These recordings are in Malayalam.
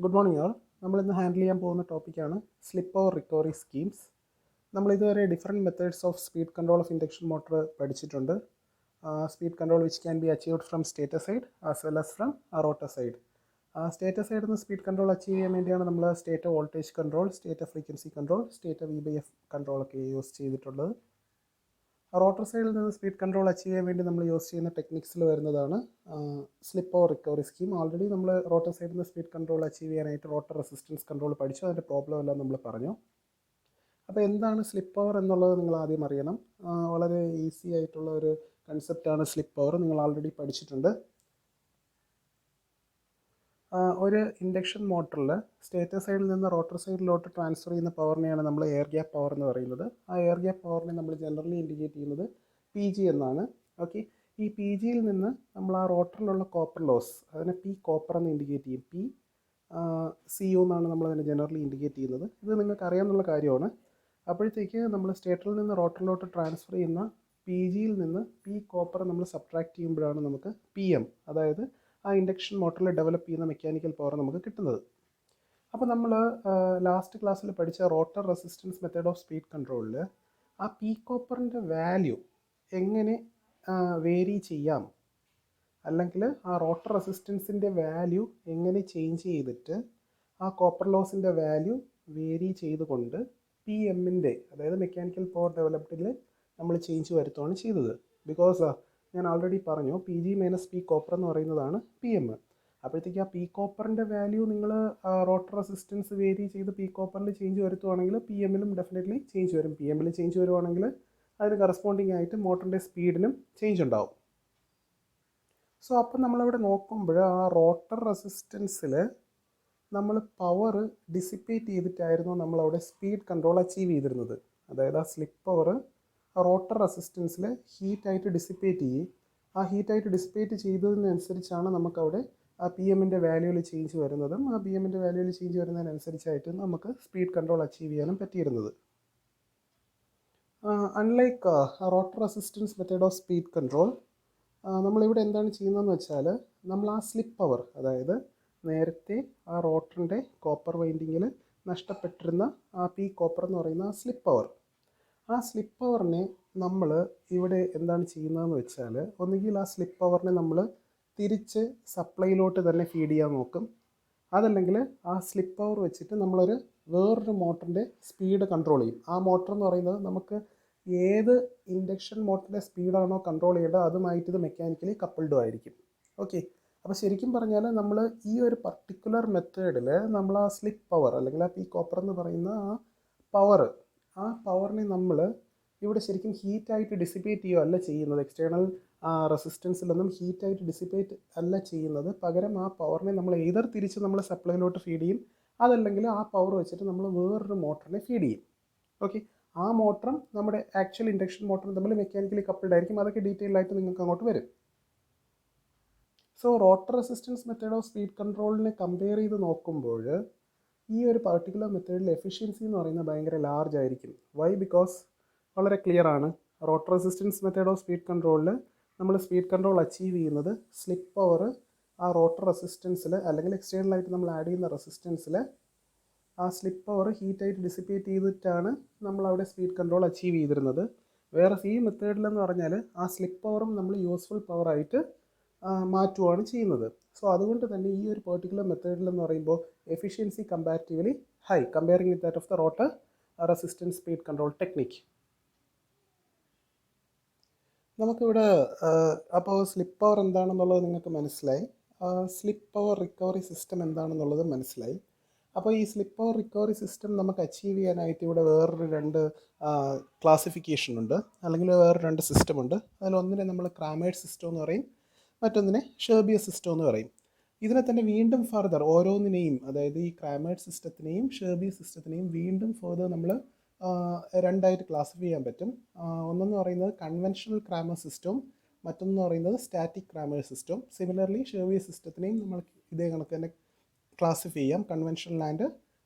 Good morning all. നമ്മളിന്ന് ഹാൻഡിൽ ചെയ്യാൻ പോകുന്ന ടോപ്പിക്കാണ് സ്ലിപ്പ് ഓവർ റിക്കവറി സ്കീംസ്. നമ്മളിതുവരെ different methods of speed control of induction motor പഠിച്ചിട്ടുണ്ട്. Speed control which can be achieved from stator side as well as from rotor side. Stator സൈഡിൽ നിന്ന് സ്പീഡ് കൺട്രോൾ അച്ചീവ് ചെയ്യാൻ വേണ്ടിയാണ് നമ്മൾ stator voltage control, stator frequency control, stator V/F കൺട്രോളൊക്കെ യൂസ് ചെയ്തിട്ടുള്ളത്. റോട്ടർ സൈഡിൽ നിന്ന് സ്പീഡ് കൺട്രോൾ അച്ചീവ് ചെയ്യാൻ വേണ്ടി നമ്മൾ യൂസ് ചെയ്യുന്ന ടെക്നിക്സിൽ വരുന്നതാണ് slip over recovery scheme. Already നമ്മൾ റോട്ടർ സൈഡിൽ നിന്ന് സ്പീഡ് കൺട്രോൾ അച്ചീവ് ചെയ്യാനായിട്ട് റോട്ടർ റെസിസ്റ്റൻസ് കൺട്രോൾ പഠിച്ചു. അതിൻ്റെ പ്രോബ്ലം എല്ലാം നമ്മൾ പറഞ്ഞു. അപ്പോൾ എന്താണ് സ്ലിപ്പ് ഓവർ എന്നുള്ളത് നിങ്ങൾ ആദ്യം അറിയണം. വളരെ ഈസി ആയിട്ടുള്ള ഒരു കൺസെപ്റ്റാണ് സ്ലിപ്പ് ഓവർ. നിങ്ങൾ ഓൾറെഡി പഠിച്ചിട്ടുണ്ട്. ഒരു ഇൻഡക്ഷൻ മോട്ടറിൽ സ്റ്റേറ്റർ സൈഡിൽ നിന്ന് റോട്ടർ സൈഡിലോട്ട് ട്രാൻസ്ഫർ ചെയ്യുന്ന പവറിനെയാണ് നമ്മൾ എയർ ഗ്യാപ്പ് പവർ എന്ന് പറയുന്നത്. ആ എയർ ഗ്യാപ്പ് പവറിനെ നമ്മൾ ജനറലി ഇൻഡിക്കേറ്റ് ചെയ്യുന്നത് PG എന്നാണ്. ഓക്കെ, ഈ PGയിൽ നിന്ന് നമ്മൾ ആ റോട്ടറിലുള്ള കോപ്പർ ലോസ്, അതിനെ P കോപ്പർ എന്ന് ഇൻഡിക്കേറ്റ് ചെയ്യും. PCU എന്നാണ് നമ്മൾ അതിനെ ജനറലി ഇൻഡിക്കേറ്റ് ചെയ്യുന്നത്. ഇത് നിങ്ങൾക്ക് അറിയാവുന്ന കാര്യമാണ്. അപ്പോഴത്തേക്ക് നമ്മൾ സ്റ്റേറ്ററിൽ നിന്ന് റോട്ടറിലോട്ട് ട്രാൻസ്ഫർ ചെയ്യുന്ന PGയിൽ നിന്ന് P കോപ്പർ നമ്മൾ സബ്ട്രാക്ട് ചെയ്യുമ്പോഴാണ് നമുക്ക് PM, അതായത് ആ ഇൻഡക്ഷൻ മോട്ടറിൽ ഡെവലപ്പ് ചെയ്യുന്ന മെക്കാനിക്കൽ പവർ നമുക്ക് കിട്ടുന്നത്. അപ്പോൾ നമ്മൾ ലാസ്റ്റ് ക്ലാസ്സിൽ പഠിച്ച rotor resistance method of speed കൺട്രോളിൽ ആ P കോപ്പറിൻ്റെ വാല്യൂ എങ്ങനെ വേരി ചെയ്യാം, അല്ലെങ്കിൽ ആ റോട്ടർ റെസിസ്റ്റൻസിൻ്റെ വാല്യൂ എങ്ങനെ ചേഞ്ച് ചെയ്തിട്ട് ആ കോപ്പർ ലോസിൻ്റെ വാല്യൂ വേരി ചെയ്തുകൊണ്ട് PMൻ്റെ, അതായത് മെക്കാനിക്കൽ പവർ ഡെവലപ്ഡിൽ നമ്മൾ ചേഞ്ച് വരുത്തുകയാണ് ചെയ്തത്. ബിക്കോസ് ഞാൻ ഓൾറെഡി പറഞ്ഞു PG മൈനസ് P കോപ്പർ എന്ന് പറയുന്നതാണ് PM. അപ്പോഴത്തേക്ക് ആ P കോപ്പറിൻ്റെ വാല്യൂ നിങ്ങൾ റോട്ടർ റെസിസ്റ്റൻസ് വേരി ചെയ്ത് P കോപ്പറിൽ ചേഞ്ച് വരുത്തുവാണെങ്കിൽ PMലും ഡെഫിനറ്റ്ലി ചേഞ്ച് വരും. PMൽ ചേഞ്ച് വരുവാണെങ്കിൽ അതിന് കറസ്പോണ്ടിങ് ആയിട്ട് മോട്ടറിൻ്റെ സ്പീഡിനും ചേഞ്ച് ഉണ്ടാവും. സോ അപ്പം നമ്മളവിടെ നോക്കുമ്പോൾ ആ റോട്ടർ റെസിസ്റ്റൻസിൽ നമ്മൾ പവർ ഡിസിപ്പേറ്റ് ചെയ്തിട്ടായിരുന്നു നമ്മളവിടെ സ്പീഡ് കൺട്രോൾ അച്ചീവ് ചെയ്തിരുന്നത്. അതായത് ആ സ്ലിപ്പ് പവർ റോട്ടർ റെസിസ്റ്റൻസിൽ ഹീറ്റായിട്ട് ഡിസിപ്പേറ്റ് ചെയ്യും. ആ ഹീറ്റായിട്ട് ഡിസിപ്പേറ്റ് ചെയ്തതിനനുസരിച്ചാണ് നമുക്കവിടെ ആ PMൻ്റെ വാല്യൂവിൽ ചേഞ്ച് വരുന്നതും ആ PMൻ്റെ വാല്യൂവിൽ ചേഞ്ച് വരുന്നതിനനുസരിച്ചായിട്ട് നമുക്ക് സ്പീഡ് കൺട്രോൾ അച്ചീവ് ചെയ്യാനും പറ്റിയിരുന്നത്. Unlike rotor resistance method of speed control, നമ്മളിവിടെ എന്താണ് ചെയ്യുന്നതെന്ന് വെച്ചാൽ നമ്മൾ ആ സ്ലിപ്പ് പവർ, അതായത് നേരത്തെ ആ റോട്ടറിൻ്റെ കോപ്പർ വൈൻഡിങ്ങിൽ നഷ്ടപ്പെട്ടിരുന്ന ആ P കോപ്പർ എന്ന് പറയുന്ന ആ സ്ലിപ്പ് പവറിനെ നമ്മൾ ഇവിടെ എന്താണ് ചെയ്യുന്നതെന്ന് വെച്ചാൽ ഒന്നുകിൽ ആ സ്ലിപ്പ് പവറിനെ നമ്മൾ തിരിച്ച് സപ്ലൈയിലോട്ട് തന്നെ ഫീഡ് ചെയ്യാൻ നോക്കും. അതല്ലെങ്കിൽ ആ സ്ലിപ്പ് പവർ വെച്ചിട്ട് നമ്മളൊരു വേറൊരു മോട്ടറിൻ്റെ സ്പീഡ് കൺട്രോൾ ചെയ്യും. ആ മോട്ടർ എന്ന് പറയുന്നത് നമുക്ക് ഏത് ഇൻഡക്ഷൻ മോട്ടറിൻ്റെ സ്പീഡാണോ കൺട്രോൾ ചെയ്യേണ്ടത് അതുമായിട്ട് ഇത് മെക്കാനിക്കലി കപ്പിൾഡും ആയിരിക്കും. ഓക്കെ, അപ്പോൾ ശരിക്കും പറഞ്ഞാൽ നമ്മൾ ഈ ഒരു പർട്ടിക്കുലർ മെത്തേഡിൽ നമ്മൾ ആ സ്ലിപ്പ് പവർ അല്ലെങ്കിൽ ആ P കോപ്പർ എന്ന് പറയുന്ന ആ പവറിനെ നമ്മൾ ഇവിടെ ശരിക്കും ഹീറ്റായിട്ട് ഡിസിപ്പേറ്റ് ചെയ്യുക അല്ല ചെയ്യുന്നത്. എക്സ്റ്റേണൽ റെസിസ്റ്റൻസിലൊന്നും ഹീറ്റായിട്ട് ഡിസിപ്പേറ്റ് അല്ല ചെയ്യുന്നത്. പകരം ആ പവറിനെ നമ്മൾ ഏതർ തിരിച്ച് നമ്മൾ സപ്ലൈയിലോട്ട് ഫീഡ് ചെയ്യും, അതല്ലെങ്കിൽ ആ പവർ വെച്ചിട്ട് നമ്മൾ വേറൊരു മോട്ടറിനെ ഫീഡ് ചെയ്യും. ഓക്കെ, ആ മോട്ടറും നമ്മുടെ ആക്ച്വൽ ഇൻഡക്ഷൻ മോട്ടറും തമ്മിൽ മെക്കാനിക്കലി കപ്പിൾഡ് ആയിരിക്കും. അതൊക്കെ ഡീറ്റെയിൽ ആയിട്ട് നിങ്ങൾക്ക് അങ്ങോട്ട് വരും. So rotor resistance method of speed കൺട്രോളിനെ കമ്പയർ ചെയ്ത് നോക്കുമ്പോൾ ഈ ഒരു പർട്ടിക്കുലർ മെത്തേഡിൽ എഫിഷ്യൻസി എന്ന് പറയുന്നത് ഭയങ്കര ലാർജ് ആയിരിക്കും. വൈ? ബിക്കോസ് വളരെ ക്ലിയർ ആണ്. Rotor resistance method of speed കൺട്രോളിൽ നമ്മൾ സ്പീഡ് കൺട്രോൾ അച്ചീവ് ചെയ്യുന്നത് സ്ലിപ്പ് പവർ ആ റോട്ടർ റെസിസ്റ്റൻസിൽ അല്ലെങ്കിൽ എക്സ്റ്റേണലായിട്ട് നമ്മൾ ആഡ് ചെയ്യുന്ന റെസിസ്റ്റൻസിൽ ആ സ്ലിപ്പ് പവർ ഹീറ്റായിട്ട് ഡിസിപ്പേറ്റ് ചെയ്തിട്ടാണ് നമ്മളവിടെ സ്പീഡ് കൺട്രോൾ അച്ചീവ് ചെയ്തിരുന്നത്. വേറെ ഈ മെത്തേഡിലെന്ന് പറഞ്ഞാൽ ആ സ്ലിപ്പ് പവറും നമ്മൾ യൂസ്ഫുൾ പവറായിട്ട് മാറ്റുകയാണ് ചെയ്യുന്നത്. സോ അതുകൊണ്ട് തന്നെ ഈ ഒരു പെർട്ടിക്കുലർ മെത്തേഡിലെന്ന് പറയുമ്പോൾ efficiency comparatively high comparing with that of the rotor resistance speed control technique. നമുക്കിവിടെ അപ്പോൾ സ്ലിപ്പ് പവർ എന്താണെന്നുള്ളത് നിങ്ങൾക്ക് മനസ്സിലായി. സ്ലിപ്പ് പവർ റിക്കവറി സിസ്റ്റം എന്താണെന്നുള്ളത് മനസ്സിലായി. അപ്പോൾ ഈ സ്ലിപ്പ് പവർ റിക്കവറി സിസ്റ്റം നമുക്ക് അച്ചീവ് ചെയ്യാനായിട്ട് ഇവിടെ വേറൊരു രണ്ട് ക്ലാസിഫിക്കേഷൻ ഉണ്ട്, അല്ലെങ്കിൽ വേറെ രണ്ട് സിസ്റ്റം ഉണ്ട്. അതിലൊന്നിനെ നമ്മൾ ക്രാമേഴ്സ് സിസ്റ്റം എന്ന് പറയും, മറ്റൊന്നിനെ ഷെർബിയർ സിസ്റ്റം എന്ന് പറയും. ഇതിനെ തന്നെ വീണ്ടും ഫർദർ ഓരോന്നിനെയും, അതായത് ഈ ക്രാമേഴ്സ് സിസ്റ്റത്തിനെയും ഷെർബിയർ സിസ്റ്റത്തിനെയും വീണ്ടും ഫർദർ നമ്മൾ രണ്ടായിട്ട് ക്ലാസിഫൈ ചെയ്യാൻ പറ്റും. ഒന്നെന്ന് പറയുന്നത് കൺവെൻഷണൽ ക്രാമർ സിസ്റ്റവും മറ്റൊന്ന് പറയുന്നത് സ്റ്റാറ്റിക് ക്രാമർ സിസ്റ്റവും. സിമിലർലി ഷെർബിയർ സിസ്റ്റത്തിനെയും നമ്മൾ ഇതേ കണക്ക് തന്നെ ക്ലാസിഫൈ ചെയ്യാം, കൺവെൻഷണൽ ആൻഡ്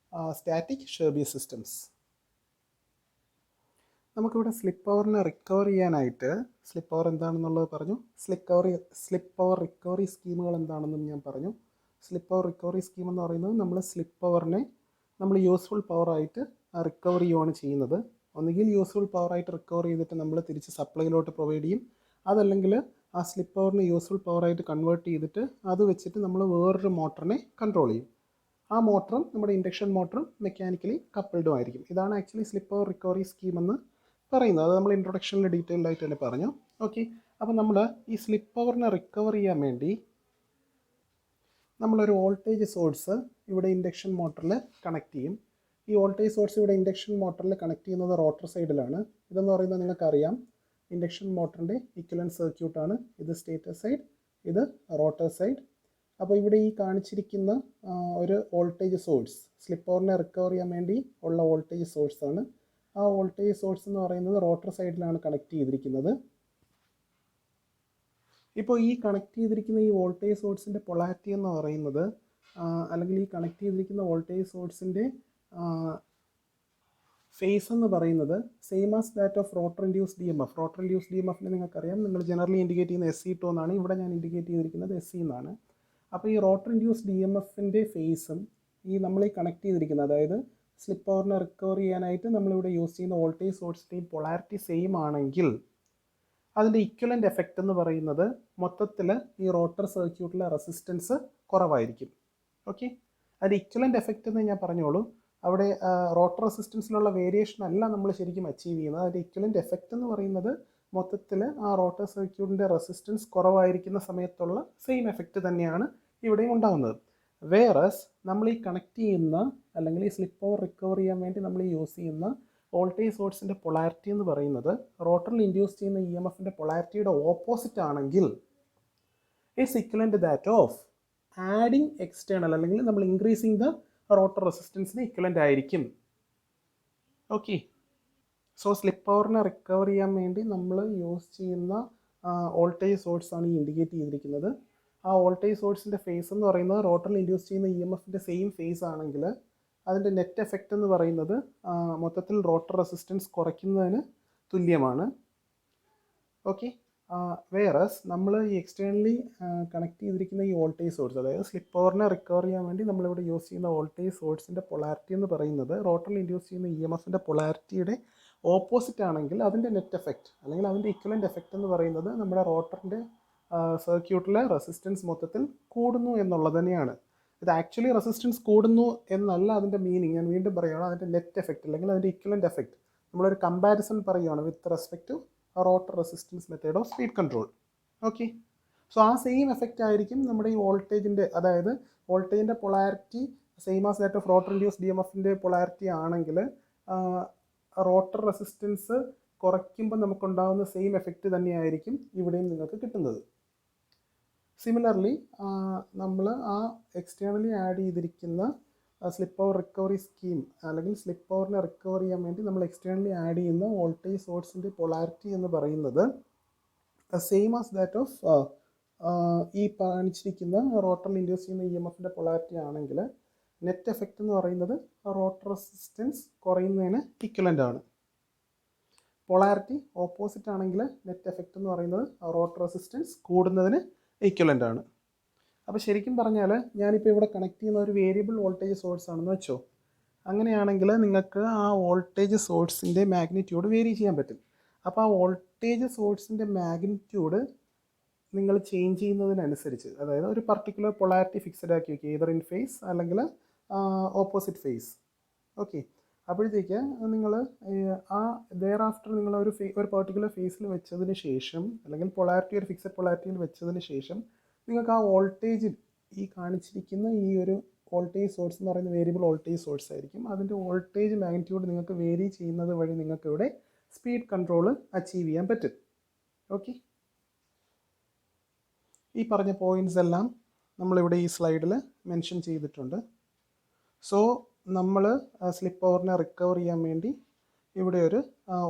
സ്റ്റാറ്റിക് ഷെർബിയർ സിസ്റ്റംസ്. നമുക്കിവിടെ സ്ലിപ്പ് പവറിനെ റിക്കവർ ചെയ്യാനായിട്ട്, സ്ലിപ്പ് പവർ എന്താണെന്നുള്ളത് പറഞ്ഞു, സ്ലിപ്പ് പവർ റിക്കവറി സ്കീമുകൾ എന്താണെന്നും ഞാൻ പറഞ്ഞു. സ്ലിപ്പ് പവർ റിക്കവറി സ്കീം എന്ന് പറയുന്നത് നമ്മൾ സ്ലിപ്പ് പവറിനെ നമ്മൾ യൂസ്ഫുൾ പവറായിട്ട് റിക്കവർ ചെയ്യുകയാണ് ചെയ്യുന്നത്. ഒന്നുകിൽ യൂസ്ഫുൾ പവറായിട്ട് റിക്കവർ ചെയ്തിട്ട് നമ്മൾ തിരിച്ച് സപ്ലൈയിലോട്ട് പ്രൊവൈഡ് ചെയ്യും, അതല്ലെങ്കിൽ ആ സ്ലിപ്പ് പവറിനെ യൂസ്ഫുൾ പവറായിട്ട് കൺവേർട്ട് ചെയ്തിട്ട് അത് വെച്ചിട്ട് നമ്മൾ വേറൊരു മോട്ടറിനെ കൺട്രോൾ ചെയ്യും. ആ മോട്ടറും നമ്മുടെ ഇൻഡക്ഷൻ മോട്ടറും മെക്കാനിക്കലി കപ്പിൾഡും ആയിരിക്കും. ഇതാണ് actually slip power recovery scheme എന്ന് പറയുന്നത്. അത് നമ്മൾ ഇൻട്രൊഡക്ഷനിൽ ഡീറ്റെയിൽഡ് ആയിട്ട് തന്നെ പറഞ്ഞു. ഓക്കെ, അപ്പോൾ നമ്മൾ ഈ സ്ലിപ്പ് പവറിനെ റിക്കവർ ചെയ്യാൻ വേണ്ടി നമ്മളൊരു വോൾട്ടേജ് സോഴ്സ് ഇവിടെ ഇൻഡക്ഷൻ മോട്ടറിൽ കണക്ട് ചെയ്യും. ഈ വോൾട്ടേജ് സോഴ്സ് ഇവിടെ ഇൻഡക്ഷൻ മോട്ടറിൽ കണക്ട് ചെയ്യുന്നത് റോട്ടർ സൈഡിലാണ്. ഇതെന്ന് പറയുന്നത് നിങ്ങൾക്കറിയാം, ഇൻഡക്ഷൻ മോട്ടറിൻ്റെ ഇക്വലൻറ്റ് സർക്യൂട്ടാണ്. ഇത് സ്റ്റേറ്റർ സൈഡ്, ഇത് റോട്ടർ സൈഡ്. അപ്പോൾ ഇവിടെ ഈ കാണിച്ചിരിക്കുന്ന ഒരു വോൾട്ടേജ് സോഴ്സ് സ്ലിപ്പ് പവറിനെ റിക്കവർ ചെയ്യാൻ വേണ്ടി ഉള്ള വോൾട്ടേജ് സോഴ്സാണ്. ആ വോൾട്ടേജ് സോഴ്സ് എന്ന് പറയുന്നത് റോട്ടർ സൈഡിലാണ് കണക്ട് ചെയ്തിരിക്കുന്നത്. ഇപ്പോൾ ഈ കണക്ട് ചെയ്തിരിക്കുന്ന ഈ വോൾട്ടേജ് സോഴ്സിൻ്റെ പൊളാരിറ്റി എന്ന് പറയുന്നത്, അല്ലെങ്കിൽ ഈ കണക്ട് ചെയ്തിരിക്കുന്ന വോൾട്ടേജ് സോഴ്സിൻ്റെ ഫേസ് എന്ന് പറയുന്നത് same as that of rotor induced E M F. Rotor induced E M എഫിനെ നിങ്ങൾക്കറിയാം, നിങ്ങൾ ജനറലി ഇൻഡിക്കേറ്റ് ചെയ്യുന്ന SE2 എന്നാണ്. ഇവിടെ ഞാൻ ഇൻഡിക്കേറ്റ് ചെയ്തിരിക്കുന്നത് SE എന്നാണ്. അപ്പോൾ ഈ റോട്ടർ ഇൻഡ്യൂസ് ഡി എം എഫിൻ്റെ ഫേസും ഈ നമ്മൾ ഈ കണക്ട് ചെയ്തിരിക്കുന്നത്, അതായത് സ്ലിപ്പ് പവറിനെ റിക്കവർ ചെയ്യാനായിട്ട് നമ്മളിവിടെ യൂസ് ചെയ്യുന്ന വോൾട്ടേജ് സോഴ്സിൻ്റെയും പൊളാരിറ്റി സെയിം ആണെങ്കിൽ അതിൻ്റെ ഇക്വലൻ്റ് എഫക്റ്റ് എന്ന് പറയുന്നത് മൊത്തത്തിൽ ഈ റോട്ടർ സർക്യൂട്ടിലെ റെസിസ്റ്റൻസ് കുറവായിരിക്കും. ഓക്കെ, അതിൻ്റെ ഇക്വലൻ്റ് എഫക്റ്റ് എന്ന് ഞാൻ പറഞ്ഞോളൂ. അവിടെ റോട്ടർ റെസിസ്റ്റൻസിലുള്ള വേരിയേഷൻ അല്ല നമ്മൾ ശരിക്കും അച്ചീവ് ചെയ്യുന്നത്. അതിൻ്റെ ഇക്വലൻ്റ് എഫക്റ്റ് എന്ന് പറയുന്നത് മൊത്തത്തിൽ ആ റോട്ടർ സർക്യൂട്ടിൻ്റെ റെസിസ്റ്റൻസ് കുറവായിരിക്കുന്ന സമയത്തുള്ള സെയിം എഫക്റ്റ് തന്നെയാണ് ഇവിടെയും ഉണ്ടാകുന്നത്. വേറസ് നമ്മൾ ഈ കണക്ട് ചെയ്യുന്ന, അല്ലെങ്കിൽ ഈ സ്ലിപ്പ് പവർ റിക്കവർ ചെയ്യാൻ വേണ്ടി നമ്മൾ യൂസ് ചെയ്യുന്ന വോൾട്ടേജ് സോഴ്സിൻ്റെ പൊളാരിറ്റി എന്ന് പറയുന്നത് റോട്ടറിൽ ഇൻഡ്യൂസ് ചെയ്യുന്ന EMFൻ്റെ പൊളാരിറ്റിയുടെ ഓപ്പോസിറ്റ് ആണെങ്കിൽ it's equivalent that of adding external, അല്ലെങ്കിൽ നമ്മൾ ഇൻക്രീസിങ് ദ റോട്ടർ റെസിസ്റ്റൻസിന് ഇക്വലൻ്റ് ആയിരിക്കും. ഓക്കെ, സോ സ്ലിപ്പ് പവറിനെ റിക്കവർ ചെയ്യാൻ വേണ്ടി നമ്മൾ യൂസ് ചെയ്യുന്ന വോൾട്ടേജ് സോഴ്സാണ് ഈ ഇൻഡിക്കേറ്റ് ചെയ്തിരിക്കുന്നത്. ആ വോൾട്ടേജ് സോഴ്സിൻ്റെ ഫേസ് എന്ന് പറയുന്നത് റോട്ടറിൽ ഇൻഡ്യൂസ് ചെയ്യുന്ന EMFൻ്റെ സെയിം ഫേസ് ആണെങ്കിൽ അതിൻ്റെ നെറ്റ് എഫക്റ്റ് എന്ന് പറയുന്നത് മൊത്തത്തിൽ റോട്ടർ റെസിസ്റ്റൻസ് കുറയ്ക്കുന്നതിന് തുല്യമാണ്. ഓക്കെ, വേറസ് നമ്മൾ ഈ എക്സ്റ്റേണലി കണക്ട് ചെയ്തിരിക്കുന്ന ഈ വോൾട്ടേജ് സോഴ്സ്, അതായത് സ്ലിപ്പ് പവറിനെ റിക്കവർ ചെയ്യാൻ വേണ്ടി നമ്മളിവിടെ യൂസ് ചെയ്യുന്ന വോൾട്ടേജ് സോഴ്സിൻ്റെ പൊളാരിറ്റി എന്ന് പറയുന്നത് റോട്ടറിൽ ഇൻഡ്യൂസ് ചെയ്യുന്ന EMFൻ്റെ പൊളാരിറ്റിയുടെ ഓപ്പോസിറ്റ് ആണെങ്കിൽ അതിൻ്റെ നെറ്റ് എഫക്റ്റ്, അല്ലെങ്കിൽ അതിൻ്റെ ഇക്വലൻ്റ് എഫക്റ്റ് എന്ന് പറയുന്നത് നമ്മുടെ റോട്ടറിൻ്റെ സർക്യൂട്ടിലെ റെസിസ്റ്റൻസ് മൊത്തത്തിൽ കൂടുന്നു എന്നുള്ളത് തന്നെയാണ്. ഇത് ആക്ച്വലി റെസിസ്റ്റൻസ് കൂടുന്നു എന്നല്ല അതിൻ്റെ മീനിങ്. ഞാൻ വീണ്ടും പറയുകയാണ്, അതിൻ്റെ നെറ്റ് എഫക്റ്റ് അല്ലെങ്കിൽ അതിൻ്റെ ഇക്വലൻ്റ് എഫക്റ്റ് നമ്മളൊരു കമ്പാരിസൺ പറയുകയാണ് with respect to rotor resistance method of speed control. Okay, so ആ സെയിം എഫക്റ്റ് ആയിരിക്കും നമ്മുടെ ഈ വോൾട്ടേജിൻ്റെ, അതായത് വോൾട്ടേജിൻ്റെ polarity same as that of rotor induce DMFൻ്റെ പൊളാരിറ്റി ആണെങ്കിൽ റോട്ടർ റെസിസ്റ്റൻസ് കുറയ്ക്കുമ്പോൾ നമുക്കുണ്ടാകുന്ന സെയിം എഫക്റ്റ് തന്നെയായിരിക്കും ഇവിടെയും നിങ്ങൾക്ക് കിട്ടുന്നത്. സിമിലർലി നമ്മൾ ആ എക്സ്റ്റേണലി ആഡ് ചെയ്തിരിക്കുന്ന സ്ലിപ്പ് പവർ റിക്കവറി സ്കീം, അല്ലെങ്കിൽ സ്ലിപ്പ് പവറിനെ റിക്കവർ ചെയ്യാൻ വേണ്ടി നമ്മൾ എക്സ്റ്റേണലി ആഡ് ചെയ്യുന്ന വോൾട്ടേജ് സോഴ്സിൻ്റെ പൊളാരിറ്റി എന്ന് പറയുന്നത് സെയിം ആസ് ദാറ്റ് ഓഫ് ഈ കാണിച്ചിരിക്കുന്ന റോട്ടറിൽ ഇൻഡ്യൂസ് ചെയ്യുന്ന EMFൻ്റെ പൊളാരിറ്റി ആണെങ്കിൽ നെറ്റ് എഫക്റ്റ് എന്ന് പറയുന്നത് റോട്ടർ റെസിസ്റ്റൻസ് കുറയുന്നതിന് ഇക്വലൻ്റ് ആണ്. പൊളാരിറ്റി ഓപ്പോസിറ്റ് ആണെങ്കിൽ നെറ്റ് എഫക്റ്റ് എന്ന് പറയുന്നത് റോട്ടർ റെസിസ്റ്റൻസ് കൂടുന്നതിന് ഇക്വലൻ്റ് ആണ്. അപ്പോൾ ശരിക്കും പറഞ്ഞാൽ ഞാനിപ്പോൾ ഇവിടെ കണക്ട് ചെയ്യുന്ന ഒരു വേരിയബിൾ വോൾട്ടേജ് സോഴ്സ് ആണെന്ന് വെച്ചോ. അങ്ങനെയാണെങ്കിൽ നിങ്ങൾക്ക് ആ വോൾട്ടേജ് സോഴ്സിൻ്റെ മാഗ്നിറ്റ്യൂഡ് വേരി ചെയ്യാൻ പറ്റും. അപ്പോൾ ആ വോൾട്ടേജ് സോഴ്സിൻ്റെ മാഗ്നിറ്റ്യൂഡ് നിങ്ങൾ ചേഞ്ച് ചെയ്യുന്നതിനനുസരിച്ച്, അതായത് ഒരു പർട്ടിക്കുലർ പൊളാരിറ്റി ഫിക്സഡ് ആക്കി വയ്ക്കുക, either ഇൻ ഫേസ് അല്ലെങ്കിൽ ഓപ്പോസിറ്റ് ഫേസ്. ഓക്കെ, അപ്പോഴത്തേക്ക് നിങ്ങൾ ആ ദെയർ ആഫ്റ്റർ നിങ്ങൾ ഒരു പർട്ടിക്കുലർ ഫേസിൽ വെച്ചതിന് ശേഷം, അല്ലെങ്കിൽ പൊളാരിറ്റി ഒരു ഫിക്സഡ് പൊളാരിറ്റിയിൽ വെച്ചതിന് ശേഷം നിങ്ങൾക്ക് ആ വോൾട്ടേജിൽ ഈ കാണിച്ചിരിക്കുന്ന ഈ ഒരു വോൾട്ടേജ് സോഴ്സ് എന്ന് പറയുന്ന വേരിയബിൾ വോൾട്ടേജ് സോഴ്സ് ആയിരിക്കും. അതിൻ്റെ വോൾട്ടേജ് മാഗ്നിറ്റ്യൂഡ് നിങ്ങൾക്ക് വേരി ചെയ്യുന്നത് വഴി നിങ്ങൾക്ക് ഇവിടെ സ്പീഡ് കൺട്രോൾ അച്ചീവ് ചെയ്യാൻ പറ്റും. ഓക്കെ, ഈ പറഞ്ഞ പോയിൻറ്റ്സ് എല്ലാം നമ്മളിവിടെ ഈ സ്ലൈഡിൽ മെൻഷൻ ചെയ്തിട്ടുണ്ട്. സോ നമ്മൾ സ്ലിപ്പ് പവറിനെ റിക്കവർ ചെയ്യാൻ വേണ്ടി ഇവിടെ ഒരു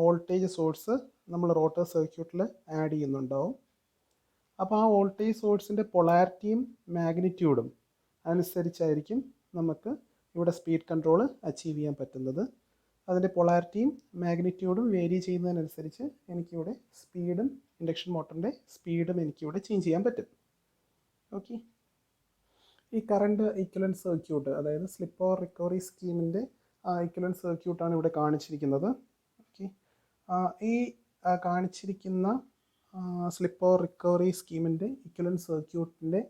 വോൾട്ടേജ് സോഴ്സ് നമ്മൾ റോട്ടർ സർക്യൂട്ടിൽ ആഡ് ചെയ്യുന്നുണ്ടാവും. അപ്പോൾ ആ വോൾട്ടേജ് സോഴ്സിൻ്റെ പൊളാരിറ്റിയും മാഗ്നിറ്റ്യൂഡും അനുസരിച്ചായിരിക്കും നമുക്ക് ഇവിടെ സ്പീഡ് കൺട്രോൾ അച്ചീവ് ചെയ്യാൻ പറ്റുന്നത്. അതിൻ്റെ പൊളാരിറ്റിയും മാഗ്നിറ്റ്യൂഡും വേരി ചെയ്യുന്നതിനനുസരിച്ച് എനിക്കിവിടെ സ്പീഡും ഇൻഡക്ഷൻ മോട്ടറിൻ്റെ സ്പീഡും എനിക്കിവിടെ ചേഞ്ച് ചെയ്യാൻ പറ്റും. ഓക്കെ, ഈ കറണ്ട് ഇക്വലൻറ്റ് സർക്യൂട്ട്, അതായത് സ്ലിപ്പ് ഓവർ റിക്കവറി സ്കീമിൻ്റെ ഇക്വലൻറ്റ് സർക്യൂട്ടാണ് ഇവിടെ കാണിച്ചിരിക്കുന്നത്. ഓക്കെ, ഈ കാണിച്ചിരിക്കുന്ന സ്ലിപ്പ് ഓവർ റിക്കവറി സ്കീമിൻ്റെ ഇക്വലൻറ്റ് സർക്യൂട്ടിൻ്റെ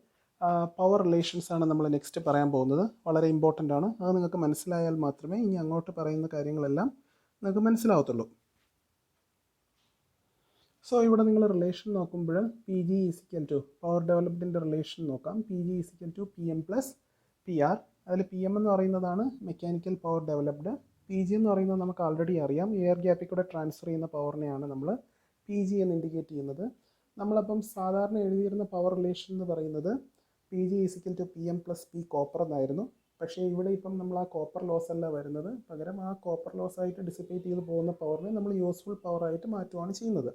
പവർ റിലേഷൻസ് ആണ് നമ്മൾ നെക്സ്റ്റ് പറയാൻ പോകുന്നത്. വളരെ ഇമ്പോർട്ടൻ്റ് ആണ്. അത് നിങ്ങൾക്ക് മനസ്സിലായാൽ മാത്രമേ ഇനി അങ്ങോട്ട് പറയുന്ന കാര്യങ്ങളെല്ലാം നിങ്ങൾക്ക് മനസ്സിലാവത്തുള്ളൂ. സോ ഇവിടെ നിങ്ങൾ റിലേഷൻ നോക്കുമ്പോൾ P G is equal to power ഡെവലപ്മെൻറ്റിൻ്റെ റിലേഷൻ നോക്കാം. P G is equal to P M plus P R. അതിൽ പി എം എന്ന് പറയുന്നതാണ് mechanical power developed. P G എന്ന് പറയുന്നത് നമുക്ക് ആൾറെഡി അറിയാം, എയർ ഗ്യാപ്പിൽ കൂടെ ട്രാൻസ്ഫർ ചെയ്യുന്ന പവറിനെയാണ് നമ്മൾ പി ജി എന്ന് ഇൻഡിക്കേറ്റ് ചെയ്യുന്നത്. നമ്മളപ്പം സാധാരണ എഴുതിയിരുന്ന പവർ റിലേഷൻ എന്ന് പറയുന്നത് P G is equal to P M plus P copper എന്നായിരുന്നു. പക്ഷേ ഇവിടെ ഇപ്പം നമ്മൾ ആ കോപ്പർ ലോസ് അല്ല വരുന്നത്, പകരം ആ കോപ്പർ ലോസ് ആയിട്ട് ഡിസിപ്പേറ്റ് ചെയ്ത് പോകുന്ന പവറിനെ നമ്മൾ യൂസ്ഫുൾ പവറായിട്ട് മാറ്റുകയാണ് ചെയ്യുന്നത്.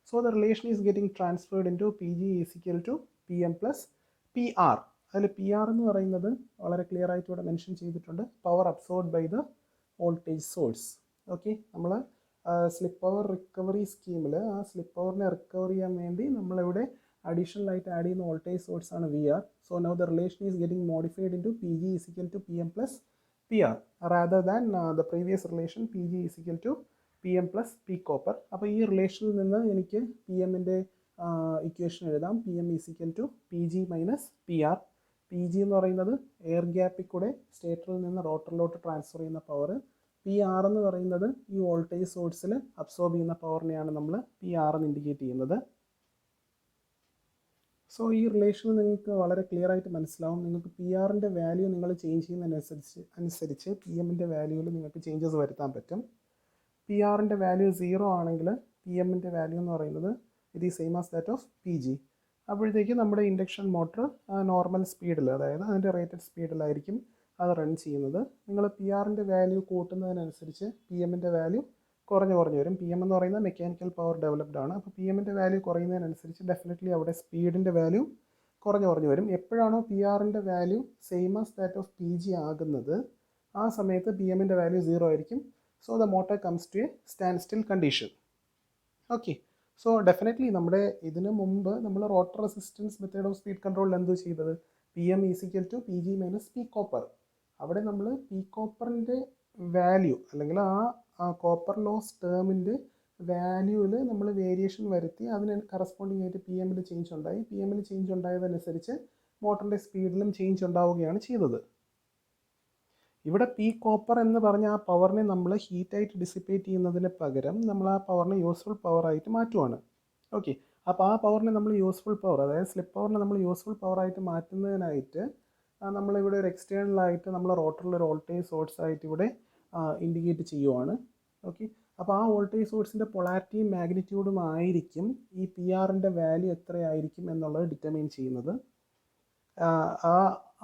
So the relation is getting transferred into P G is equal to P M plus P R. അതിൽ പി ആർ എന്ന് പറയുന്നത് വളരെ ക്ലിയർ ആയിട്ട് ഇവിടെ മെൻഷൻ ചെയ്തിട്ടുണ്ട്, power absorbed by the voltage source. Okay, നമ്മൾ സ്ലിപ്പ് ഓവർ റിക്കവറി സ്കീമിൽ ആ സ്ലിപ്പ് ഓവറിനെ റിക്കവർ ചെയ്യാൻ വേണ്ടി നമ്മളിവിടെ അഡീഷണൽ ആയിട്ട് ആഡ് ചെയ്യുന്ന വോൾട്ടേജ് സോഴ്സ് ആണ് V R. So now the relation is getting modified into P G is equal to P M plus P R rather than the previous relation P G is equal to P M plus P copper. അപ്പോൾ ഈ റിലേഷനിൽ നിന്ന് എനിക്ക് പി എമ്മിൻ്റെ ഇക്വേഷൻ എഴുതാം. P M is equal to P G minus P R. P G എന്ന് പറയുന്നത് എയർ ഗ്യാപ്പിൽ കൂടെ സ്റ്റേറ്ററിൽ നിന്ന് റോട്ടറിലോട്ട് ട്രാൻസ്ഫർ ചെയ്യുന്ന പവർ. പി ആർ എന്ന് പറയുന്നത് ഈ വോൾട്ടേജ് സോഴ്സിൽ അബ്സോർബ് ചെയ്യുന്ന പവറിനെയാണ് നമ്മൾ പി ആർ എന്ന് ഇൻഡിക്കേറ്റ് ചെയ്യുന്നത്. സോ ഈ റിലേഷൻ നിങ്ങൾക്ക് വളരെ ക്ലിയർ ആയിട്ട് മനസ്സിലാവും. നിങ്ങൾക്ക് പി ആറിൻ്റെ വാല്യൂ നിങ്ങൾ ചേഞ്ച് ചെയ്യുന്നതിനനുസരിച്ച് പി എമ്മിൻ്റെ വാല്യൂവിൽ നിങ്ങൾക്ക് ചേഞ്ചസ് വരുത്താൻ പറ്റും. പി ആറിൻ്റെ വാല്യൂ 0 ആണെങ്കിൽ പി എമ്മിൻ്റെ വാല്യൂ എന്ന് പറയുന്നത് it is same as that of P G. അപ്പോഴത്തേക്ക് നമ്മുടെ ഇൻഡക്ഷൻ മോട്ടർ നോർമൽ സ്പീഡിൽ, അതായത് അതിൻ്റെ റേറ്റഡ് സ്പീഡിലായിരിക്കും അത് റൺ ചെയ്യുന്നത്. നിങ്ങൾ പി ആറിൻ്റെ വാല്യൂ കൂട്ടുന്നതിനനുസരിച്ച് പി എമ്മിൻ്റെ വാല്യൂ കുറഞ്ഞു വരും. പി എം എന്ന് പറയുന്നത് മെക്കാനിക്കൽ പവർ ഡെവലപ്ഡ് ആണ്. അപ്പോൾ പി എമ്മിൻ്റെ വാല്യൂ കുറയുന്നതിനനുസരിച്ച് ഡെഫിനറ്റ്ലി അവിടെ സ്പീഡിൻ്റെ വാല്യൂ കുറഞ്ഞു വരും. എപ്പോഴാണോ പി ആറിൻ്റെ value same as that of P G ആകുന്നത്, ആ സമയത്ത് പി എമ്മിൻ്റെ വാല്യൂ 0 ആയിരിക്കും. So the motor comes to a stand still condition. Okay, so definitely നമ്മുടെ ഇതിന് മുമ്പ് നമ്മൾ rotor resistance method of speed കൺട്രോളിൽ എന്ത് ചെയ്തത്, P M is equal to P G minus P copper. അവിടെ നമ്മൾ പി കോപ്പറിൻ്റെ വാല്യൂ അല്ലെങ്കിൽ ആ കോപ്പർ ലോസ് ടേമിൻ്റെ വാല്യൂവിൽ നമ്മൾ വേരിയേഷൻ വരുത്തി അതിന് കറസ്പോണ്ടിങ് ആയിട്ട് പി എമ്മിൽ ചേഞ്ച് ഉണ്ടായി. പി എമ്മിൽ ചേഞ്ച് ഉണ്ടായതനുസരിച്ച് മോട്ടറിൻ്റെ സ്പീഡിലും ചേഞ്ച് ഉണ്ടാവുകയാണ് ചെയ്തത്. ഇവിടെ പി കോപ്പർ എന്ന് പറഞ്ഞ ആ പവറിനെ നമ്മൾ ഹീറ്റായിട്ട് ഡിസിപ്പേറ്റ് ചെയ്യുന്നതിന് പകരം നമ്മൾ ആ പവറിനെ യൂസ്ഫുൾ പവറായിട്ട് മാറ്റുവാണ്. ഓക്കെ, അപ്പോൾ ആ പവറിനെ നമ്മൾ യൂസ്ഫുൾ പവർ, അതായത് സ്ലിപ്പ് പവറിനെ നമ്മൾ യൂസ്ഫുൾ പവറായിട്ട് മാറ്റുന്നതിനായിട്ട് നമ്മളിവിടെ ഒരു എക്സ്റ്റേണലായിട്ട് നമ്മൾ റോട്ടറിൽ ഒരു വോൾട്ടേജ് സോഴ്സ് ആയിട്ട് ഇവിടെ ഇൻഡിക്കേറ്റ് ചെയ്യുവാണ്. ഓക്കെ, അപ്പോൾ ആ വോൾട്ടേജ് സോഴ്സിൻ്റെ പൊളാരിറ്റിയും മാഗ്നിറ്റ്യൂഡും ആയിരിക്കും ഈ പി ആറിൻ്റെ വാല്യൂ എത്രയായിരിക്കും എന്നുള്ളത് ഡിറ്റർമൈൻ ചെയ്യുന്നത്.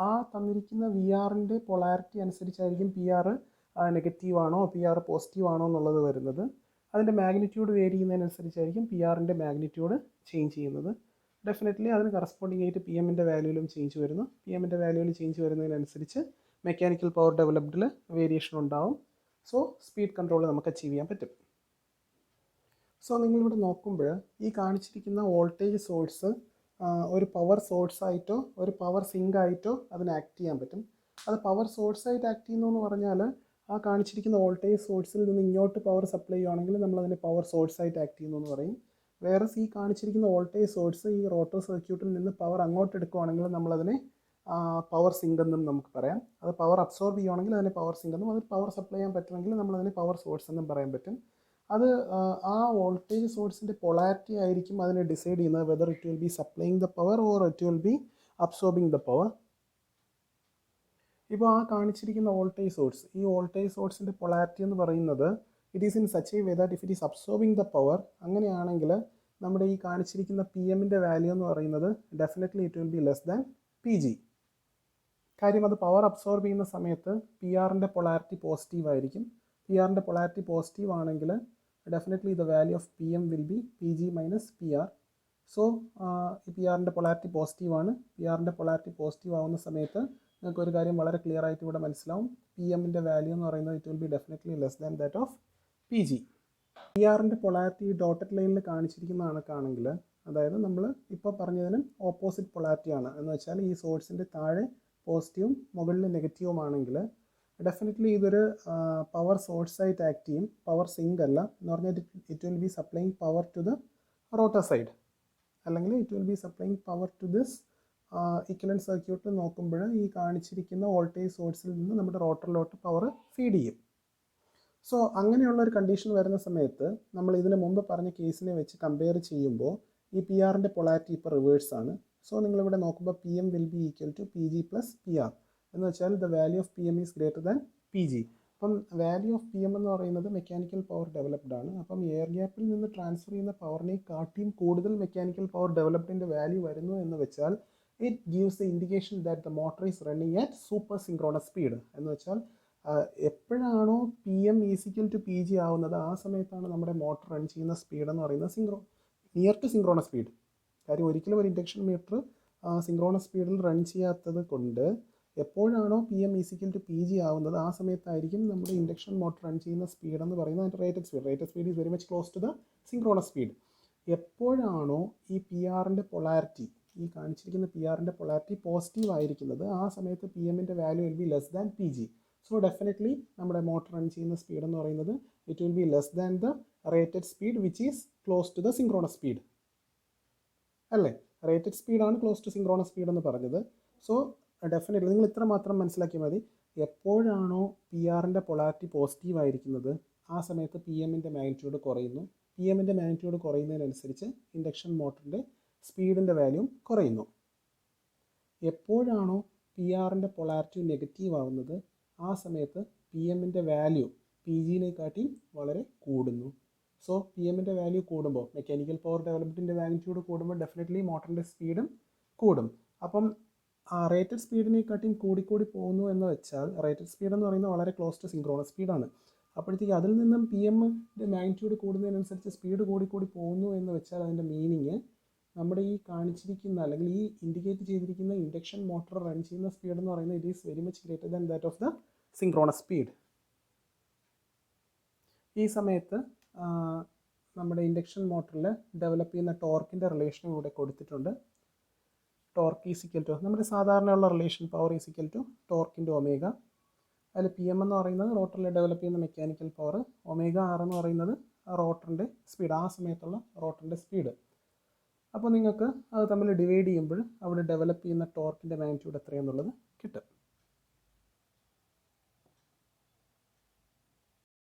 ആ തന്നിരിക്കുന്ന വി ആറിൻ്റെ പൊളാരിറ്റി അനുസരിച്ചായിരിക്കും പി ആർ നെഗറ്റീവ് ആണോ പി ആർ പോസിറ്റീവ് ആണോ എന്നുള്ളത് വരുന്നത്. അതിൻ്റെ മാഗ്നിറ്റ്യൂഡ് വേരി ചെയ്യുന്നതിനനുസരിച്ചായിരിക്കും പി ആറിൻ്റെ മാഗ്നിറ്റ്യൂഡ് ചേഞ്ച് ചെയ്യുന്നത്. ഡെഫിനറ്റ്ലി അതിന് കറസ്പോണ്ടിങ് ആയിട്ട് പി എമ്മിൻ്റെ വാല്യൂവിലും ചേഞ്ച് വരുന്നു. പി എമ്മിൻ്റെ വാല്യൂവിൽ ചേഞ്ച് വരുന്നതിനനുസരിച്ച് മെക്കാനിക്കൽ പവർ ഡെവലപ്ഡിൽ വേരിയേഷൻ ഉണ്ടാവും. സോ സ്പീഡ് കൺട്രോൾ നമുക്ക് അച്ചീവ് ചെയ്യാൻ പറ്റും. സോ നിങ്ങളിവിടെ നോക്കുമ്പോൾ ഈ കാണിച്ചിരിക്കുന്ന വോൾട്ടേജ് സോഴ്സ് ഒരു പവർ സോഴ്സായിട്ടോ ഒരു പവർ സിങ്ക് ആയിട്ടോ അതിന് ആക്ട് ചെയ്യാൻ പറ്റും. അത് പവർ സോഴ്സായിട്ട് ആക്ട് ചെയ്യുന്നു എന്ന് പറഞ്ഞാൽ ആ കാണിച്ചിരിക്കുന്ന വോൾട്ടേജ് സോഴ്സിൽ നിന്ന് ഇങ്ങോട്ട് പവർ സപ്ലൈ ചെയ്യുകയാണെങ്കിൽ നമ്മളതിനെ പവർ സോഴ്സായിട്ട് ആക്ട് ചെയ്യുന്നു എന്ന് പറയും. വേറെ ഈ കാണിച്ചിരിക്കുന്ന വോൾട്ടേജ് സോഴ്സ് ഈ റോട്ടർ സർക്യൂട്ടിൽ നിന്ന് പവർ അങ്ങോട്ട് എടുക്കുകയാണെങ്കിൽ നമ്മളതിനെ പവർ സിങ്ക് എന്നും നമുക്ക് പറയാം. അത് പവർ അബ്സോർബ് ചെയ്യുകയാണെങ്കിൽ അതിനെ പവർ സിങ്ക് എന്നും, അത് പവർ സപ്ലൈ ചെയ്യാൻ പറ്റുമെങ്കിൽ നമ്മളതിനെ പവർ സോഴ്സ് എന്നും പറയാൻ പറ്റും. അത് ആ വോൾട്ടേജ് സോഴ്സിൻ്റെ പൊളാരിറ്റി ആയിരിക്കും അതിനെ ഡിസൈഡ് ചെയ്യുന്നത്, whether it will B supplying the power or it will B absorbing the power. ഇപ്പോൾ ആ കാണിച്ചിരിക്കുന്ന വോൾട്ടേജ് സോഴ്സ്, ഈ വോൾട്ടേജ് സോഴ്സിൻ്റെ പൊളാരിറ്റി എന്ന് പറയുന്നത് it is in such a way that if it is absorbing the power, അങ്ങനെയാണെങ്കിൽ നമ്മുടെ ഈ കാണിച്ചിരിക്കുന്ന പി എമ്മിൻ്റെ വാല്യൂ എന്ന് പറയുന്നത് definitely it will be less than P G. കാര്യം അത് പവർ അബ്സോർബ് ചെയ്യുന്ന സമയത്ത് പി ആറിൻ്റെ പൊളാരിറ്റി പോസിറ്റീവ് ആയിരിക്കും. പി ആറിൻ്റെ പൊളാരിറ്റി പോസിറ്റീവ് ആണെങ്കിൽ definitely the value of P M will be P G minus P R. So ഈ പി ആറിൻ്റെ പൊളാരിറ്റി പോസിറ്റീവാണ്. പി ആറിൻ്റെ പൊളാരിറ്റി പോസിറ്റീവ് ആവുന്ന സമയത്ത് നിങ്ങൾക്ക് ഒരു കാര്യം വളരെ ക്ലിയർ ആയിട്ട് ഇവിടെ മനസ്സിലാവും, പി എമ്മിൻ്റെ വാല്യൂ എന്ന് പറയുന്നത് it will B definitely less than that of P G. P ആറിൻ്റെ പൊളാരിറ്റി ഡോട്ടഡ് ലൈനിൽ കാണിച്ചിരിക്കുന്ന കണക്കാണെങ്കിൽ, അതായത് നമ്മൾ ഇപ്പോൾ പറഞ്ഞതിന് ഓപ്പോസിറ്റ് പൊളാരിറ്റിയാണ് എന്ന് വെച്ചാൽ ഈ സോഴ്സിൻ്റെ താഴെ പോസിറ്റീവും മുകളിൽ നെഗറ്റീവുമാണെങ്കിൽ ഡെഫിനറ്റ്ലി ഇതൊരു പവർ സോഴ്സായിട്ട് ആക്ട് ചെയ്യും. പവർ സിങ്ക് അല്ല എന്ന് പറഞ്ഞാൽ it will be supplying power to the rotor side, അല്ലെങ്കിൽ it will be supplying power to this equivalent സർക്യൂട്ടിൽ നോക്കുമ്പോൾ ഈ കാണിച്ചിരിക്കുന്ന വോൾട്ടേജ് സോഴ്സിൽ നിന്ന് നമ്മുടെ റോട്ടറിലോട്ട് പവർ ഫീഡ് ചെയ്യും. സോ അങ്ങനെയുള്ള ഒരു കണ്ടീഷൻ വരുന്ന സമയത്ത് നമ്മൾ ഇതിന് മുമ്പ് പറഞ്ഞ കേസിനെ വെച്ച് കമ്പയർ ചെയ്യുമ്പോൾ ഈ പി ആറിൻ്റെ പൊളാരിറ്റി ഇപ്പോൾ റിവേഴ്സാണ്. സോ നിങ്ങളിവിടെ നോക്കുമ്പോൾ P M will be equal to P G plus P R എന്ന് വെച്ചാൽ the value of P M is greater than P G. അപ്പം വാല്യൂ ഓഫ് പി എം എന്ന് പറയുന്നത് മെക്കാനിക്കൽ പവർ ഡെവലപ്ഡ് ആണ്. അപ്പം എയർ ഗ്യാപ്പിൽ നിന്ന് ട്രാൻസ്ഫർ ചെയ്യുന്ന പവറിനെ കാട്ടിയും കൂടുതൽ മെക്കാനിക്കൽ പവർ ഡെവലപ്ഡിൻ്റെ വാല്യൂ വരുന്നു എന്ന് വെച്ചാൽ it gives the indication that the motor is running at super synchronous speed. എന്ന് വെച്ചാൽ എപ്പോഴാണോ P M is equal to P G ആവുന്നത് ആ സമയത്താണ് നമ്മുടെ മോട്ടർ റൺ ചെയ്യുന്ന സ്പീഡ് എന്ന് പറയുന്നത് നിയർ ടു സിങ്ക്രോണസ് സ്പീഡ്. കാര്യം ഒരിക്കലും ഒരു ഇൻഡക്ഷൻ മീറ്റർ സിങ്ക്രോണസ് സ്പീഡിൽ റൺ ചെയ്യാത്തത് കൊണ്ട് എപ്പോഴാണോ P M is equal to P G ആവുന്നത് ആ സമയത്തായിരിക്കും നമ്മുടെ ഇൻഡക്ഷൻ മോട്ടർ റൺ ചെയ്യുന്ന സ്പീഡ് എന്ന് പറയുന്നത് അതിൻ്റെ rated speed is very much close to the synchronous speed. എപ്പോഴാണോ ഈ പി ആറിൻ്റെ പൊളാരിറ്റി, ഈ കാണിച്ചിരിക്കുന്ന പി ആറിൻ്റെ പൊളാരിറ്റി പോസിറ്റീവ് ആയിരിക്കുന്നത് ആ സമയത്ത് പി എമ്മിൻ്റെ value will be less than P G. So definitely നമ്മുടെ മോട്ടർ റൺ ചെയ്യുന്ന സ്പീഡ് എന്ന് പറയുന്നത് it will be less than the rated speed which is close to the synchronous speed അല്ലേ. റേറ്റഡ് സ്പീഡാണ് ക്ലോസ് ടു സിങ്ക്രോണസ് സ്പീഡ് എന്ന് പറഞ്ഞത്. സോ ഡെഫിനറ്റ്ലി നിങ്ങൾ ഇത്ര മാത്രം മനസ്സിലാക്കിയാൽ മതി. എപ്പോഴാണോ പി ആറിൻ്റെ പൊളാരിറ്റി പോസിറ്റീവ് ആയിരിക്കുന്നത് ആ സമയത്ത് പി എമ്മിൻ്റെ മാഗ്നിറ്റ്യൂഡ് കുറയുന്നു. പി എമ്മിൻ്റെ മാഗ്നിറ്റ്യൂഡ് കുറയുന്നതിനനുസരിച്ച് ഇൻഡക്ഷൻ മോട്ടറിൻ്റെ സ്പീഡിൻ്റെ വാല്യൂ കുറയുന്നു. എപ്പോഴാണോ പി ആറിൻ്റെ പൊളാരിറ്റി നെഗറ്റീവ് ആവുന്നത് ആ സമയത്ത് പി എമ്മിൻ്റെ വാല്യൂ പി ജിനെക്കാട്ടിയും വളരെ കൂടുന്നു. സോ പി എമ്മിൻ്റെ വാല്യൂ കൂടുമ്പോൾ മെക്കാനിക്കൽ പവർ ഡെവലപ്മെൻറ്റിൻ്റെ മാഗ്നിറ്റ്യൂഡ് കൂടുമ്പോൾ ഡെഫിനറ്റ്ലി മോട്ടറിൻ്റെ സ്പീഡും കൂടും. അപ്പം റേറ്റഡ് സ്പീഡിനെക്കാട്ടിയും കൂടിക്കൂടി പോകുന്നു എന്ന് വെച്ചാൽ റേറ്റഡ് സ്പീഡ് എന്ന് പറയുന്നത് വളരെ ക്ലോസ് ടു സിങ്ക്രോണസ് സ്പീഡാണ്. അപ്പോഴത്തേക്ക് അതിൽ നിന്നും പി എമ്മിൻ്റെ മാഗ്നിറ്റ്യൂഡ് കൂടുന്നതിനനുസരിച്ച് സ്പീഡ് കൂടിക്കൂടി പോകുന്നു എന്ന് വെച്ചാൽ അതിൻ്റെ മീനിങ് നമ്മുടെ ഈ കാണിച്ചിരിക്കുന്ന അല്ലെങ്കിൽ ഈ ഇൻഡിക്കേറ്റ് ചെയ്തിരിക്കുന്ന ഇൻഡക്ഷൻ മോട്ടോർ റൺ ചെയ്യുന്ന സ്പീഡ് എന്ന് പറയുന്നത് it is very much greater than that of the synchronous speed. ഈ സമയത്ത് നമ്മുടെ ഇൻഡക്ഷൻ മോട്ടറിൽ ഡെവലപ്പ് ചെയ്യുന്ന ടോർക്കിൻ്റെ റിലേഷനും ഇവിടെ കൊടുത്തിട്ടുണ്ട്. ടോർക്ക് ഈസിക്കൽ ടു നമ്മുടെ സാധാരണയുള്ള relation power is equal to torque into omega. അതിൽ പി എം എന്ന് പറയുന്നത് റോട്ടറിൽ ഡെവലപ്പ് ചെയ്യുന്ന മെക്കാനിക്കൽ പവർ, ഒമേഗ ആർ എന്ന് പറയുന്നത് റോട്ടറിൻ്റെ സ്പീഡ്, ആ സമയത്തുള്ള റോട്ടറിൻ്റെ സ്പീഡ്. അപ്പോൾ നിങ്ങൾക്ക് അത് തമ്മിൽ ഡിവൈഡ് ചെയ്യുമ്പോൾ അവിടെ ഡെവലപ്പ് ചെയ്യുന്ന ടോർക്കിൻ്റെ മാഗ്നിറ്റ്യൂഡ് എത്രയാണെന്നുള്ളത് കിട്ടും.